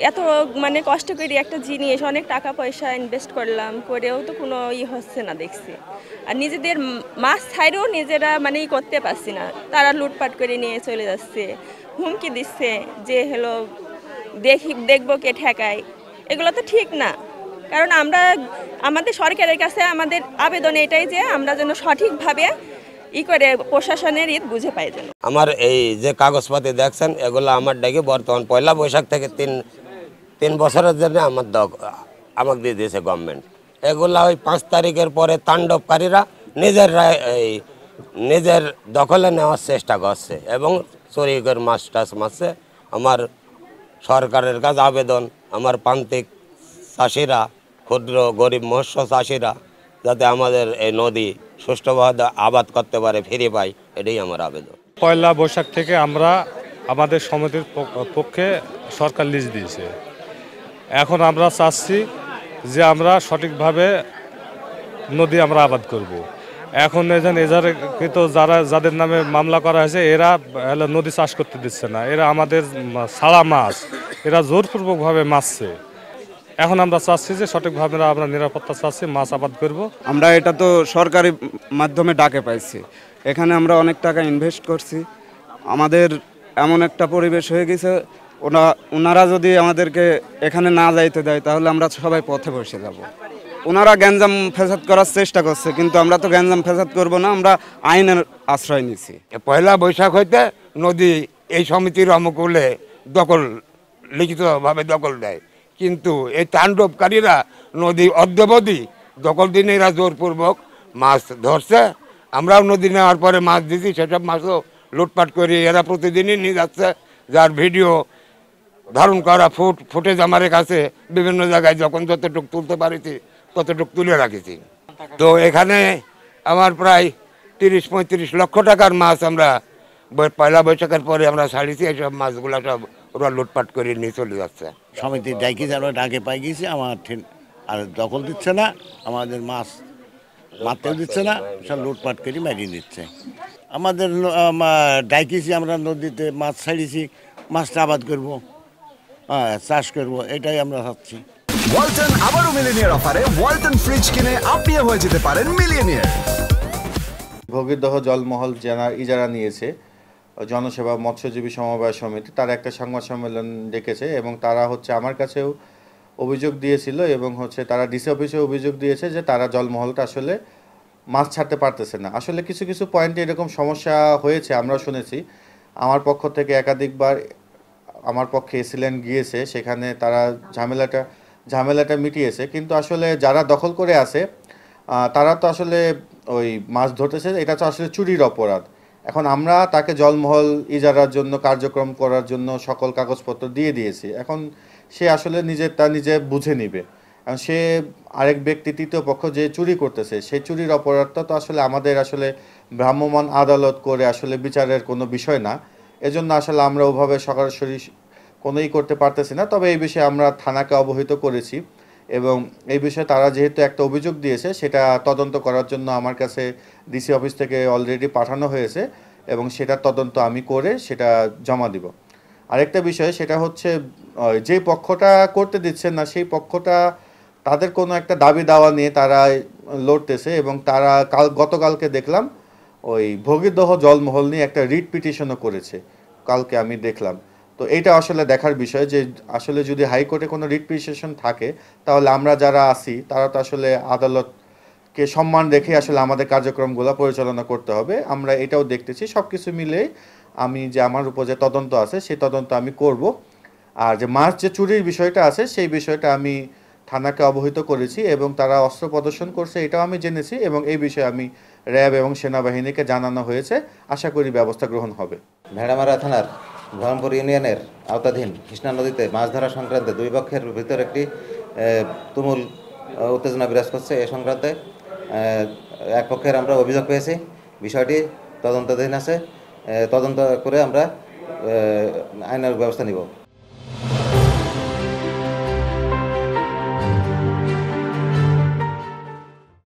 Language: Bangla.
এত মানে কষ্ট করে একটা জিনিস অনেক টাকা পয়সা ইনভেস্ট করলাম, করেও তো কোনো হচ্ছে না দেখছি। আর নিজেদের মাছ ছাইরেও নিজেরা মানে করতে পারছি না, তারা লুটপাট করে নিয়ে চলে যাচ্ছে, হুমকি দিচ্ছে যে হলো দেখবো কে ঠেকায়। এগুলো তো ঠিক না। কারণ আমরা আমাদের সরকারের কাছে আমাদের আবেদন এটাই যে আমরা যেন সঠিকভাবে করে প্রশাসনের বুঝে পাই যেন। আমার এই যে কাগজপাতি দেখছেন এগুলো আমার ডেকে বর্তমান পয়লা বৈশাখ থেকে তিন বছরের জন্য আমাকে দিয়ে দিয়েছে গভর্নমেন্ট। এগুলা ওই 5 তারিখের পরে তাণ্ডবকারীরা নিজের দখলে নেওয়ার চেষ্টা করছে এবং চুরি করে মাছ টাছ মারছে। আমার সরকারের কাছে আবেদন, আমার প্রান্তিক চাষিরা, ক্ষুদ্র গরিব মৎস্য চাষিরা যাতে আমাদের এই নদী সুষ্ঠুভাবে আবাদ করতে পারে, ফিরে পাই, এটাই আমার আবেদন। পয়লা বৈশাখ থেকে আমরা আমাদের সমিতির পক্ষে সরকার লিজ দিয়েছে। এখন আমরা চাচ্ছি যে আমরা সঠিকভাবে নদী আমরা আবাদ করব। এখন এজারকৃত যাদের নামে মামলা করা হয়েছে এরা নদী চাষ করতে দিচ্ছে না, এরা আমাদের ছাড়া মাছ এরা জোরপূর্বকভাবে মারছে। এখন আমরা চাচ্ছি যে সঠিকভাবে আমরা নিরাপত্তা চাচ্ছি, মাছ আবাদ করব। আমরা এটা তো সরকারি মাধ্যমে ডাকে পাইছি, এখানে আমরা অনেক টাকা ইনভেস্ট করছি। আমাদের এমন একটা পরিবেশ হয়ে গেছে, ওনারা যদি আমাদেরকে এখানে না যাইতে দেয় তাহলে আমরা সবাই পথে বসে যাব। ওনারা গ্যাঞ্জাম ফেসাদ করার চেষ্টা করছে, কিন্তু আমরা তো গ্যাঞ্জাম ফেসাদ করব না, আমরা আইনের আশ্রয় নিছি। পয়লা বৈশাখ হইতে নদী এই সমিতির অনুকূলে লিখিতভাবে দখল দেয়, কিন্তু এই তাণ্ডবকারীরা নদী অদ্যাবধি দখল দিনে এরা জোরপূর্বক মাছ ধরছে। আমরাও নদী নেওয়ার পরে মাছ দিছি, সেসব মাছও লুটপাট করে এরা প্রতিদিনই নিয়ে যাচ্ছে, যার ভিডিও ধারণ করা ফুটেজ আমার কাছে বিভিন্ন জায়গায় যখন যতটুকু তুলতে পারিছি ততটুকু তুলে রাখেছি। তো এখানে আমার প্রায় 30-35 লক্ষ টাকার মাছ আমরা পয়লা বৈশাখের পরে আমরা ছাড়িয়েছি। এইসব মাছগুলো সব ওরা লুটপাট করে নিয়ে চলে যাচ্ছে। সমিতির ডাকি আমরা ডাকে পাই গেছি, আমার আর দখল দিচ্ছে না, আমাদের মাছ মারতেও দিচ্ছে না, সব লুটপাট করে মারিয়ে দিচ্ছে। আমাদের ডাইকেছি, আমরা নদীতে মাছ ছাড়িয়েছি, মাছটা আবাদ করবো, হ্যাঁ চাষ করবো, এটাই আমরা ভাবছি। ওয়ালটন আবারও মিলিনিয়ার অফারে ওয়ালটন ফ্রিজ কিনে আপনিও হয়ে যেতে পারেন মিলিয়নিয়ার। ভগীরদহ জলমহল ইজারা নিয়েছে জনসেবা মৎস্যজীবী সমবায় সমিতি, তারা একটা সংবাদ সম্মেলন ডেকেছে এবং তারা আমার কাছেও অভিযোগ দিয়েছিল এবং তারা ডিসি অফিসে অভিযোগ দিয়েছে যে তারা জলমহলটা আসলে মাছ ছাড়তে পারতেছে না। আসলে কিছু কিছু পয়েন্টে এরকম সমস্যা হয়েছে, আমরা শুনেছি। আমার পক্ষ থেকে একাধিকবার আমার পক্ষে এসিলেন গিয়েছে, সেখানে তারা ঝামেলাটা মিটিয়েছে, কিন্তু আসলে যারা দখল করে আছে তারা তো আসলে ওই মাছ ধরতেছে, এটা তো আসলে চুরির অপরাধ। এখন আমরা তাকে জলমহল ইজারার জন্য কার্যক্রম করার জন্য সকল কাগজপত্র দিয়ে দিয়েছি। এখন সে আসলে নিজে বুঝে নিবে। এখন সে আরেক ব্যক্তি তৃতীয় পক্ষ যে চুরি করতেছে, সেই চুরির অপরাধটা তো আসলে আমাদের আসলে ভ্রাম্যমাণ আদালত করে আসলে বিচারের কোনো বিষয় না। এজন্য আসলে আমরা ওভাবে সরাসরি কোনোই করতে পারতেছি না। তবে এই বিষয়ে আমরা থানাকে অবহিত করেছি এবং এই বিষয়ে তারা যেহেতু একটা অভিযোগ দিয়েছে সেটা তদন্ত করার জন্য আমার কাছে ডিসি অফিস থেকে অলরেডি পাঠানো হয়েছে এবং সেটা তদন্ত আমি করে সেটা জমা দিব। আরেকটা বিষয় সেটা যে পক্ষটা করতে দিচ্ছেন না সেই পক্ষটা তাদের কোনো একটা দাবি দাওয়া নিয়ে তারা লড়তেছে এবং তারা গতকালকে দেখলাম ওই ভগীরদহ জলমহল নিয়ে একটা রিট পিটিশনও করেছে, কালকে আমি দেখলাম। তো এইটা আসলে দেখার বিষয় যে আসলে যদি হাইকোর্টে কোনো রিট পিটিশন থাকে তাহলে আমরা যারা আছি তারা তো আসলে আদালতকে সম্মান রেখে আসলে আমাদের কার্যক্রমগুলো পরিচালনা করতে হবে। আমরা এটাও দেখতেছি। সব কিছু মিলে আমার উপর যে তদন্ত আছে সেই তদন্ত আমি করব। আর যে মাছ যে চুরির বিষয়টা আছে সেই বিষয়টা আমি থানাকে অবহিত করেছি এবং তারা অস্ত্র প্রদর্শন করছে এটাও আমি জেনেছি এবং এই বিষয়ে আমি র্যাব এবং সেনাবাহিনীকে জানানো হয়েছে। আশা করি ব্যবস্থা গ্রহণ হবে। ভেড়ামারা থানার ধরমপুর ইউনিয়নের আওতাধীন কৃষ্ণা নদীতে মাছ ধরা সংক্রান্তে দুই পক্ষের ভিতর একটি তুমুল উত্তেজনা বিরাজ করছে। এ সংক্রান্তে এক পক্ষের আমরা অভিযোগ পেয়েছি, বিষয়টি তদন্তাধীন আছে, তদন্ত করে আমরা আইনের ব্যবস্থা নিব।